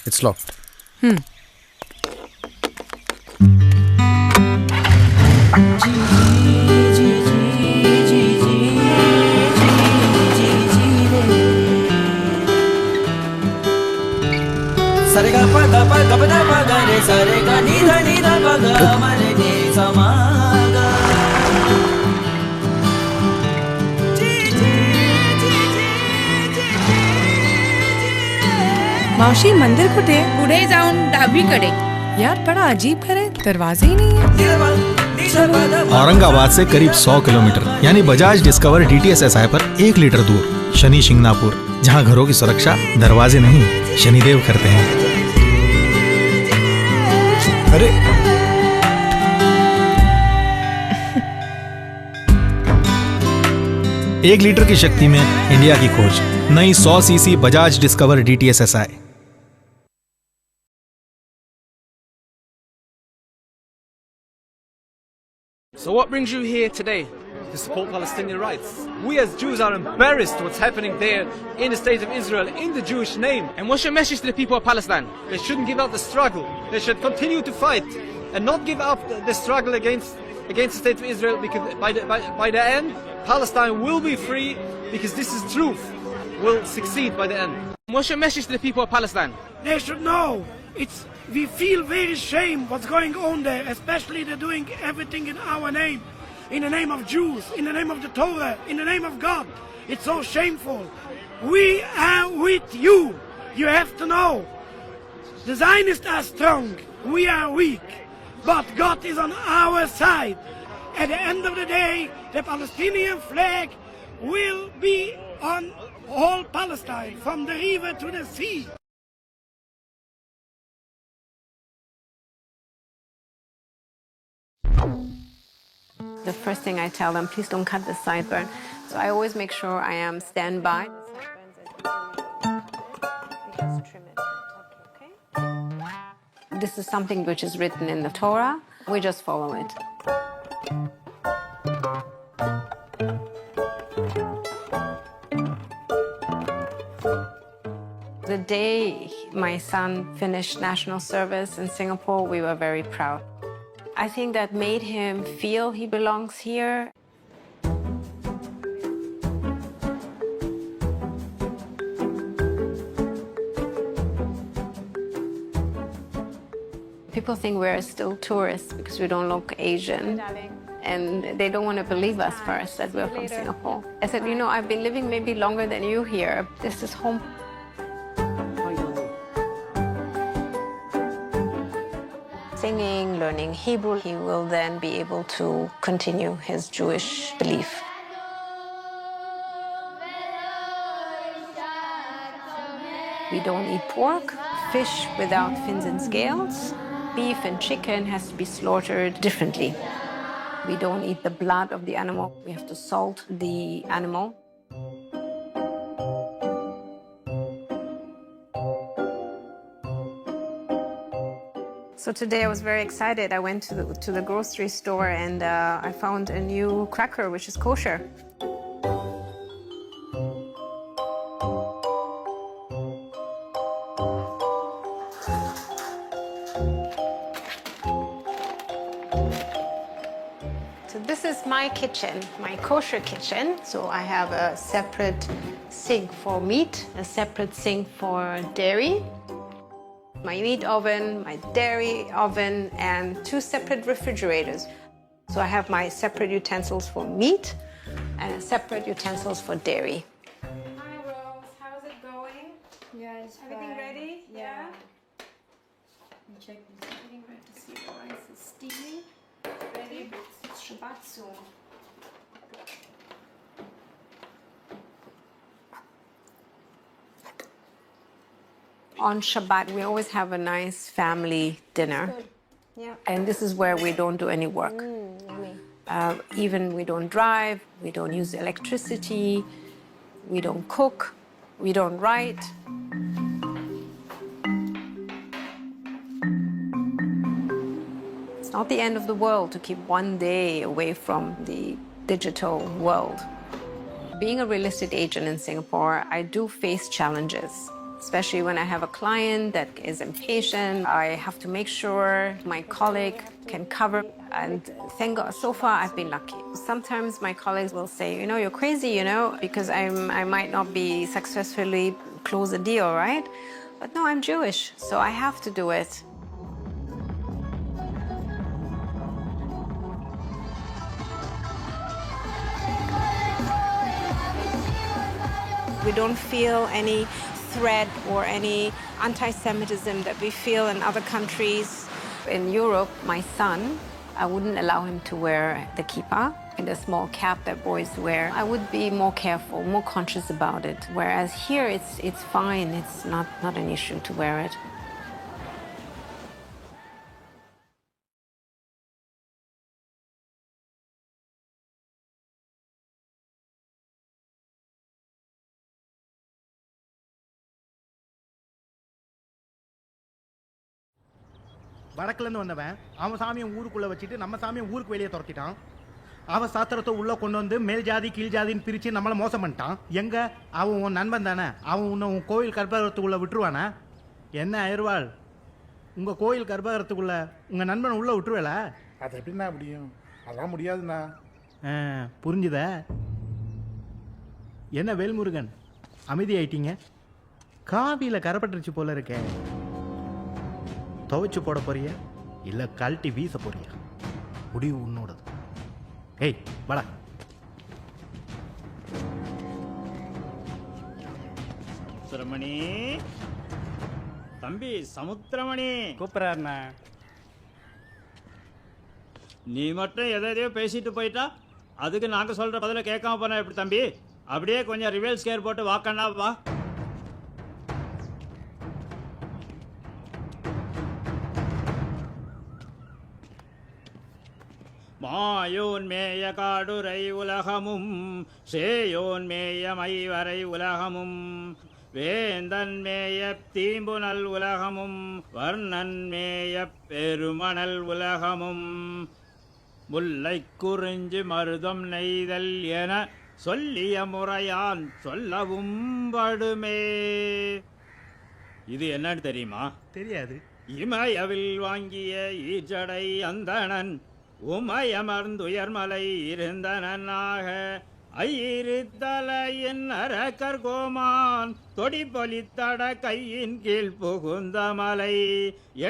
It's locked. Sarega pa ga pa ga pa da pa ga re sarega ni da pa ga ma re ni sa ma ga. मावशी मंदिर कुठे आहे? पुढे जाऊन डावीकडे. यार बड़ा अजीब घर है, दरवाजे ही नहीं है। औरंगाबाद से करीब 100 किलोमीटर यानी बजाज डिस्कवर DTS-SI पर 1 लीटर दूर शनि शिंगणापुर, जहां घरों की सुरक्षा दरवाजे नहीं शनिदेव करते हैं। अरे 1 लीटर की शक्ति में इंडिया की खोज, नई 100 CC Bajaj discover DTS-SI। So what brings you here today? To support Palestinian rights. We as Jews are embarrassed what's happening there in the state of Israel in the Jewish name. And what's your message to the people of Palestine? They shouldn't give up the struggle. They should continue to fight and not give up the struggle against the state of Israel, because by the end Palestine will be free, because this is truth. Will succeed by the end. What's your message to the people of Palestine? They should know we feel very shame what's going on there, especially they're doing everything in our name, in the name of Jews, in the name of the Torah, in the name of God. It's so shameful. We are with you. You have to know. The Zionists are strong. We are weak. But God is on our side. At the end of the day, the Palestinian flag will be on all Palestine, from the river to the sea. The first thing I tell them, please don't cut the sideburn. So I always make sure I am standby. This is something which is written in the Torah. We just follow it. The day my son finished national service in Singapore, we were very proud. I think that made him feel he belongs here. People think we're still tourists because we don't look Asian. And they don't want to believe us first that we're from Singapore. I said, I've been living maybe longer than you here. This is home. Singing, learning Hebrew, he will then be able to continue his Jewish belief. We don't eat pork, fish without fins and scales. Beef and chicken has to be slaughtered differently. We don't eat the blood of the animal. We have to salt the animal. So today I was very excited. I went to the grocery store and I found a new cracker which is kosher. So this is my kitchen, my kosher kitchen. So I have a separate sink for meat, a separate sink for dairy, my meat oven, my dairy oven, and 2 separate refrigerators. So I have my separate utensils for meat and separate utensils for dairy. Hi Rose, how's it going? Yeah, it's Everything fine. ready? Yeah. Check this. Everything ready to see the rice is steaming. Ready? It's Shabbat soon. On Shabbat, we always have a nice family dinner. Yeah. And this is where we don't do any work. Even we don't drive, we don't use electricity, we don't cook, we don't write. It's not the end of the world to keep one day away from the digital world. Being a real estate agent in Singapore, I do face challenges. especially when I have a client that is impatient. I have to make sure my colleague can cover, and thank God, so far I've been lucky. Sometimes my colleagues will say, you know, you're crazy, you know, because I might not be successfully close a deal, right? But no, I'm Jewish, so I have to do it. We don't feel any threat or any anti-Semitism that we feel in other countries. In Europe, my son, I wouldn't allow him to wear the kippah and the small cap that boys wear. I would be more careful, more conscious about it. Whereas here, it's fine. It's not an issue to wear it. வடக்குலேருந்து வந்தவன் அவன் சாமியை ஊருக்குள்ளே வச்சுட்டு நம்ம சாமியை ஊருக்கு வெளியே துரத்திட்டான். அவன் சாத்திரத்தை உள்ளே கொண்டு வந்து மேல் ஜாதி கீழ் ஜாதின்னு பிரித்து நம்மளை மோசம் பண்ணிட்டான். எங்கே அவன் உன் நண்பன் தானே, அவன் உன்னை உன் கோயில் கர்ப்பகிரகத்துக்குள்ளே விட்டுருவானா? என்ன அயர்வாள், உங்கள் கோயில் கர்ப்பகிரகத்துக்குள்ளே உங்கள் நண்பன் உள்ளே விட்டுருவேல? அது எப்படின்னா முடியும்? அதெல்லாம் முடியாதுண்ணா. புரிஞ்சுத? என்ன வேல்முருகன் அமைதி ஆயிட்டீங்க? காவியில் கரப்பட்டுருச்சு போல இருக்கே. துவைச்சு போட போறியா இல்லை கழட்டி வீச போறியா? முடிவு உன்னோடது. ஏய் வாடா. சுரமணி தம்பி, சமுத்திரமணி கூப்பிட்றாருண்ணா. நீ மட்டும் எதையோ பேசிட்டு போயிட்டா அதுக்கு நாங்கள் சொல்கிற பதில கேட்காம போனா எப்படி தம்பி? அப்படியே கொஞ்சம் ரிவெல் ஸ்கேர் போட்டு வாக்கண்ணா வா. மாயோன் மேய காடுரை உலகமும் சேயோன் மேய மைவரை உலகமும் வேந்தன் மேய தீம்புனல் உலகமும் வர்ணன் மேய பெருமணல் உலகமும் முல்லை குறிஞ்சி மருதம் நெய்தல் என சொல்லிய முறையான் சொல்லவும் படுமே. இது என்னன்னு தெரியுமா? தெரியாது. இமயவில் வாங்கிய ஈச்சடை அந்தணன் உமையமர்ந்துயர்மலை இருந்தனாக ஐயிருத்தலையின் அரக்கர் கோமான் தொடி பொலித்தட கையின் கீழ் புகுந்த மலை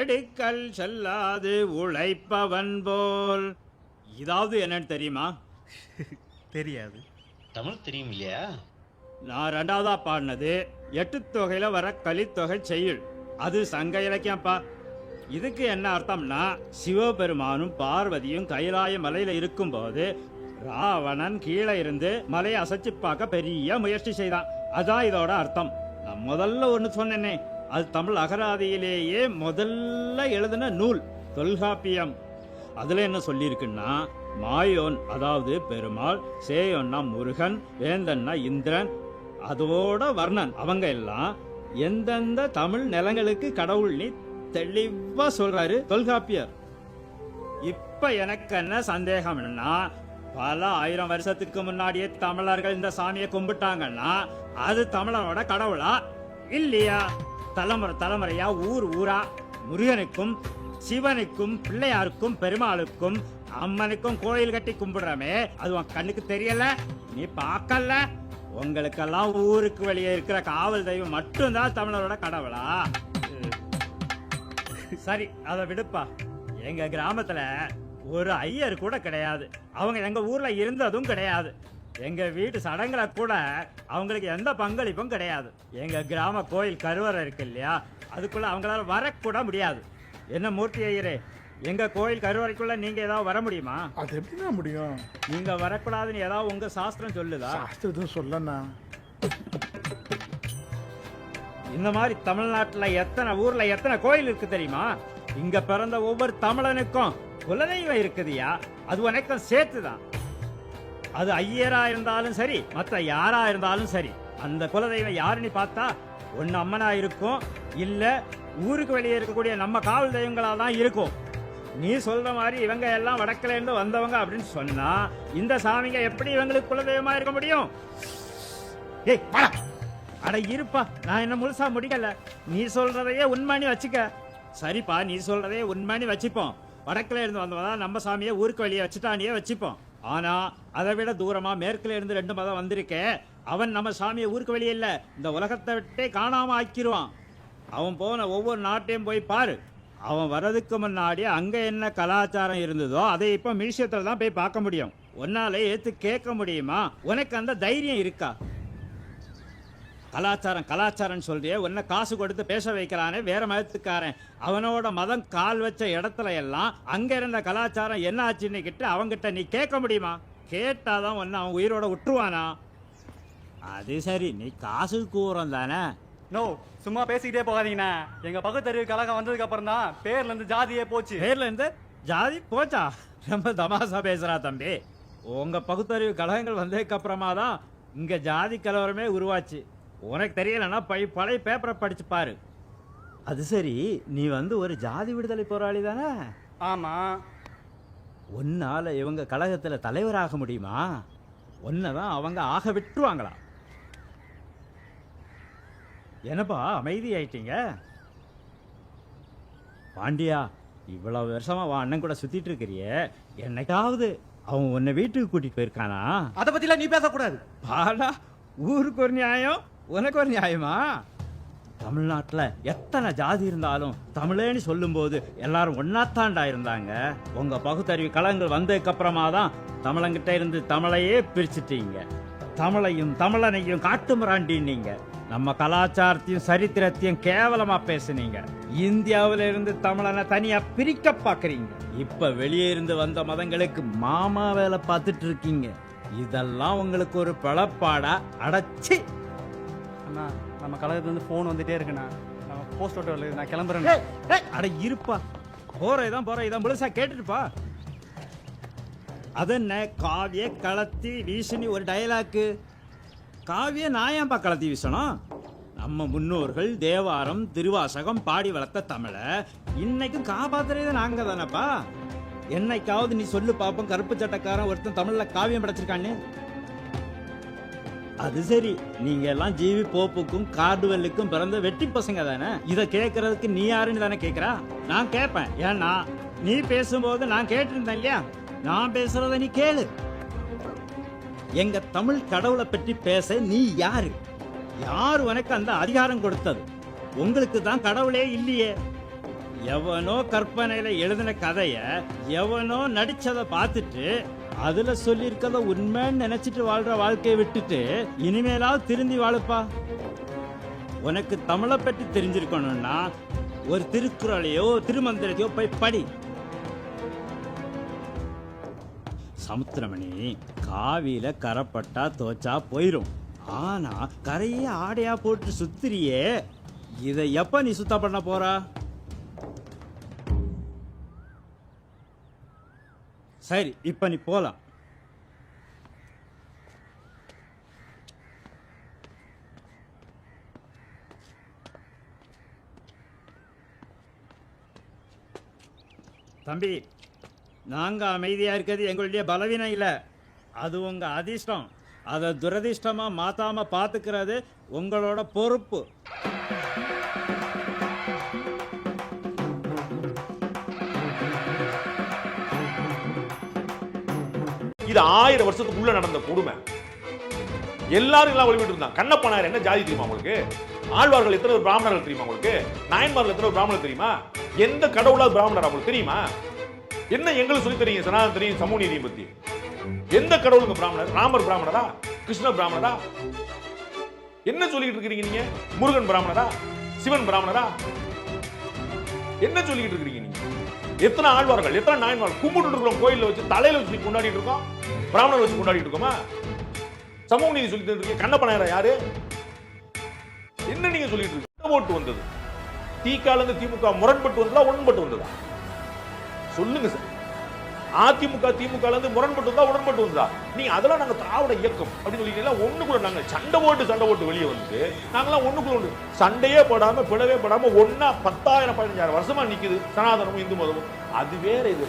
எடுக்கல் செல்லாது உழைப்பவன் போல். இதாவது என்னன்னு தெரியுமா? தெரியாது. தமிழ் தெரியும் இல்லையா? நான் ரெண்டாவதா பாடினது 8 தொகையில வர கலித்தொகை செய்யுள். அது சங்க இலக்கியம்ப்பா. இதுக்கு என்ன அர்த்தம்னா, சிவபெருமானும் பார்வதியும் கைலாய மலையில இருக்கும்போது ராவணன் கீழே இருந்து மலையை அசைச்சு பார்க்க பெரிய முயற்சி செய்தான். அதான் இதோட அர்த்தம். நான் முதல்ல ஒன்று சொன்னேனே, அது தமிழ் அகராதியிலேயே முதல்ல எழுதின நூல் தொல்காப்பியம். அதுல என்ன சொல்லியிருக்குன்னா, மாயோன் அதாவது பெருமாள், சேயோன்னா முருகன், வேந்தன்னா இந்திரன், அதோட வர்ணன், அவங்க எல்லாம் எந்தெந்த தமிழ் நிலங்களுக்கு கடவுள் நீ தெளிவா சொல்றாரு தொல்காப்பியர். இப்ப எனக்கு என்ன சந்தேகம்னா, பல 1000 வருஷத்துக்கு முன்னாடியே தமிழர்கள் இந்த சாமியை கும்பிட்டாங்கன்னா அது தமிழரோட கடவுளா இல்லையா? தலைமுறை தலைமுறையா ஊர் ஊரா முருகனுக்கும் சிவனுக்கும் பிள்ளையாருக்கும் பெருமாளுக்கும் அம்மனுக்கும் கோயில் கட்டி கும்பிடுறமே, அது உன் கண்ணுக்கு தெரியல? நீ பார்க்கல? உங்களுக்கெல்லாம் ஊருக்கு வெளியே இருக்கிற காவல் தெய்வம் மட்டும்தான் தமிழரோட கடவுளா? சரி, அதை விடுப்பா. எங்க கிராமத்துல ஒரு ஐயர் கூட கிடையாது. அவங்க எங்க ஊர்ல இருந்ததும் கிடையாது. எங்க வீட்டு சடங்குல கூட அவங்களுக்கு எந்த பங்களிப்பும் கிடையாது. எங்க கிராம கோயில் கருவறை இருக்கு இல்லையா, அதுக்குள்ள அவங்களால வரக்கூட முடியாது. என்ன மூர்த்தி ஐயரே, எங்க கோயில் கருவறைக்குள்ள நீங்க ஏதாவது வர முடியுமா? அது எப்படின்னா முடியும்? நீங்க வரக்கூடாதுன்னு ஏதாவது உங்க சாஸ்திரம் சொல்லுதா? சாஸ்திரம் சொல்லண்ணா. இந்த மாதிரி தமிழ்நாட்டுல எத்தனை ஊர்ல எத்தனை கோயில் இருக்கு தெரியுமா? இங்க பிறந்த ஒவ்வொரு தமிழனுக்கும் குலதெய்வம் இருக்குதுயா. அது உனக்கும் சேர்த்துதான். அது ஐயரா இருந்தாலும் சரி, மற்ற யாரா இருந்தாலும் சரி, அந்த குலதெய்வம் யாருன்னு பார்த்தா ஒன்னு அம்மனா இருக்கும், இல்ல ஊருக்கு வெளியே இருக்கக்கூடிய நம்ம காவல் தெய்வங்களா தான் இருக்கும். நீ சொல்ற மாதிரி இவங்க எல்லாம் வடக்குல இருந்து வந்தவங்க அப்படின்னு சொன்னா இந்த சாமிங்க எப்படி இவங்களுக்கு குலதெய்வமா இருக்க முடியும்? ஏய், அட இருப்பா, நான் என்ன முழுசா முடிக்கல. நீ சொல்றதையே உண்மைன்னு வச்சுக்க. சரிப்பா, நீ சொல்றதே உண்மைன்னு வச்சுப்போம். வடக்குல இருந்து வந்தவதான் நம்ம சாமியை ஊருக்கு வெளியே வச்சுட்டானே வச்சுப்போம். ஆனா அதை விட தூரமா மேற்குல இருந்து 2 மதம் வந்திருக்கே, அவன் நம்ம சாமியை ஊருக்கு வெளியே இல்ல, இந்த உலகத்தை விட்டே காணாம ஆக்கிடுவான். அவன் போன ஒவ்வொரு நாட்டையும் போய் பாரு. அவன் வர்றதுக்கு முன்னாடி அங்க என்ன கலாச்சாரம் இருந்ததோ அதை இப்ப மியூசியத்துல தான் போய் பார்க்க முடியும். உன்னால ஏத்து கேட்க முடியுமா? உனக்கு அந்த தைரியம் இருக்கா? கலாச்சாரம் கலாச்சாரம் சொல்றியே, உன்னை காசு கொடுத்து பேச வைக்கிறானே வேற மதத்துக்காரன், அவனோட மதம் கால் வச்ச இடத்துல எல்லாம் அங்க இருந்த கலாச்சாரம் என்ன ஆச்சுன்னு கிட்ட அவங்கிட்ட நீ கேட்க முடியுமா? கேட்டாதான் உன்னை அவன் உயிரோட விட்டுருவானா? அது சரி, நீ காசு கூறம் தானே? நோ, சும்மா பேசிக்கிட்டே போகாதீங்கண்ணா. எங்க பகுத்தறிவு கழகம் வந்ததுக்கு அப்புறம் தான் பேர்ல இருந்து ஜாதியே போச்சு. பேர்ல இருந்து ஜாதி போச்சா? ரொம்ப தமாசா பேசுறா தம்பி. உங்க பகுத்தறிவு கழகங்கள் வந்ததுக்கு அப்புறமா தான் இங்க ஜாதி கலவரமே உருவாச்சு. உனக்கு தெரியலன்னா பழைய பேப்பரை படிச்சு பாரு. அது சரி, நீ ஒரு ஜாதி விடுதலை போராளி தானே? ஆமா. உன்னால இவங்க கழகத்துல தலைவராக முடியுமா? உன்னதான் அவங்க ஆக விட்டுருவாங்களா? என்னப்பா அமைதி ஆயிட்டீங்க? பாண்டியா, இவ்வளவு வருஷமா அண்ணன் கூட சுத்திட்டு இருக்கிறியே, என்னைக்காவது அவன் உன்னை வீட்டுக்கு கூட்டிட்டு போயிருக்கானா? அதை பத்திலாம் நீ பேசக்கூடாது. பாடா, ஊருக்கு ஒரு நியாயம், உனக்கு ஒரு நியாயமா? தமிழ்நாட்டுல எத்தனை ஜாதி இருந்தாலும் தமிழேன்னு சொல்லும் போது எல்லாரும் ஒன்னாத்தாண்டா இருந்தாங்க. உங்க பகுத்தறிவு கலங்கள் வந்ததுக்கு அப்புறமா தான் தமிழங்கிட்ட இருந்து தமிழையே பிரிச்சுட்டீங்க. தமிழையும் தமிழனையும் காட்டுமிராண்டினீங்க. நம்ம கலாச்சாரத்தையும் சரித்திரத்தையும் கேவலமா பேசுனீங்க. இந்தியாவில இருந்து தமிழனை தனியா பிரிக்க பாக்குறீங்க. இப்ப வெளியே இருந்து வந்த மதங்களுக்கு மாமா வேலை பார்த்துட்டு இருக்கீங்க. இதெல்லாம் உங்களுக்கு ஒரு பழப்பாடா? அடைச்சி அண்ணா, நம்ம கழகத்துல இருந்து போன் வந்துட்டே இருக்குண்ணா. நம்ம போஸ்ட் ஓட்ட வருது, நான் கிளம்புறேன். அட இருப்பா, போற இதான் முழுசா கேட்டுட்டுப்பா. அதென்ன காவிய களத்தி வீசுனி ஒரு டயலாக்கு? காவிய நான் ஏன்பா களத்தி வீசணும்? நம்ம முன்னோர்கள் தேவாரம் திருவாசகம் பாடி வளர்த்த தமிழை இன்னைக்கும் காப்பாத்துறது நாங்க தானப்பா. என்னைக்காவது நீ சொல்லு பாப்போம், கருப்பு சட்டக்காரன் ஒருத்தன் தமிழ்ல காவியம் படைச்சிருக்கான்னு? அது சரி, நீங்க எல்லாம் ஜிவி போப்புக்கும் கார்டுவெல்லுக்கும் பிறந்த வெட்டி பசங்க தானே. இதை கேட்கறதுக்கு நீ யாருன்னு தானே கேட்கறா? நான் கேட்பேன். ஏன்னா நீ பேசும்போது நான் கேட்டிருந்தேன் இல்லையா? நான் பேசுறத நீ கேளு. எங்க தமிழ் கடவுளை பற்றி பேச நீ யாரு? யார் உனக்கு அந்த அதிகாரம் கொடுத்தது? உங்களுக்கு தான் கடவுளே இல்லையே. எவனோ கற்பனையில எழுதின கதைய எவனோ நடிச்சதை பார்த்துட்டு அதுல சொல்லியிருக்கத உண்மைன்னு நினைச்சிட்டு வாழ்ற வாழ்க்கையை விட்டுட்டு இனிமேலாவது திருந்தி வாழுப்பா. உனக்கு தமிழை பற்றி தெரிஞ்சிருக்கணும்னா ஒரு திருக்குறளையோ திருமந்திரத்தையோ போய் படி. சமுத்திரமணி, காவியில கரைப்பட்டா தோச்சா போயிரும். ஆனா கரையே ஆடையா போட்டு சுத்திரியே, இதை எப்ப நீ சுத்தம் பண்ண போறா? சரி, இப்ப நீ போலாம். தம்பி, நாங்க அமைதியா இருக்கிறது எங்களுடைய பலவீனம் இல்ல, அது உங்க அதிர்ஷ்டம். அதை துரதிர்ஷ்டமா மாத்தாம பாத்துக்கிறது உங்களோட பொறுப்பு. இது 1000 வருஷத்துக்குள்ள நடந்த கொடுமை. எல்லாரும் எல்லாம் வழிபட்டு இருந்தாங்க. கண்ணப்பனார் என்ன ஜாதி தெரியுமா உங்களுக்கு? ஆழ்வார்கள் எத்தனை ஒரு பிராமணர்கள் தெரியுமா உங்களுக்கு? நாயன்மார்கள் எத்தனை ஒரு பிராமணர் தெரியுமா? எந்த கடவுளாவது பிராமணர் உங்களுக்கு தெரியுமா? என்ன எங்களுக்கு சொல்லி தெரியும்? சனாதன தெரியும், சமூக நீதியை பத்தி. எந்த கடவுளுக்கு பிராமணர்? ராமர் பிராமணரா? கிருஷ்ண பிராமணரா? என்ன சொல்லிட்டு இருக்கீங்க நீங்க? முருகன் பிராமணரா? சிவன் பிராமணரா? என்ன சொல்லிட்டு இருக்கீங்க நீங்க? எத்தனை ஆழ்வார்கள், எத்தனை நாயன்மார்கள் கும்பிட்டு இருக்கிறோம் கோயில்ல வச்சு, தலையில வச்சு கொண்டாடிட்டு இருக்கோம், பிராமணர் வச்சு கொண்டாடிட்டு இருக்கோமா? சமூக நீதி சொல்லிட்டு இருக்கீங்க. கண்ணப்பனாரா யாரு? என்ன நீங்க சொல்லிட்டு இருக்கீங்க? ஓட்டு வந்தது திகால இருந்து திமுக முரண்பட்டு வந்ததா, உடன்பட்டு வந்ததா? சொல்லுங்க சார். அதிமுக திமுக இருந்து முரண்பட்டு வந்தா, உடன்பட்டு வந்ததா? நீங்க அதெல்லாம் நாங்க திராவிட இயக்கம் அப்படின்னு சொல்லிட்டீங்களா? ஒண்ணுக்குள்ள நாங்க சண்டை ஓட்டு வெளியே வந்து நாங்களாம் ஒண்ணுக்குள்ள சண்டையே படாம பிளவே படாம ஒன்னா 10,000 15,000 வருஷமா நிக்குது சனாதனமும் இந்து மதமும். அது வேற இது.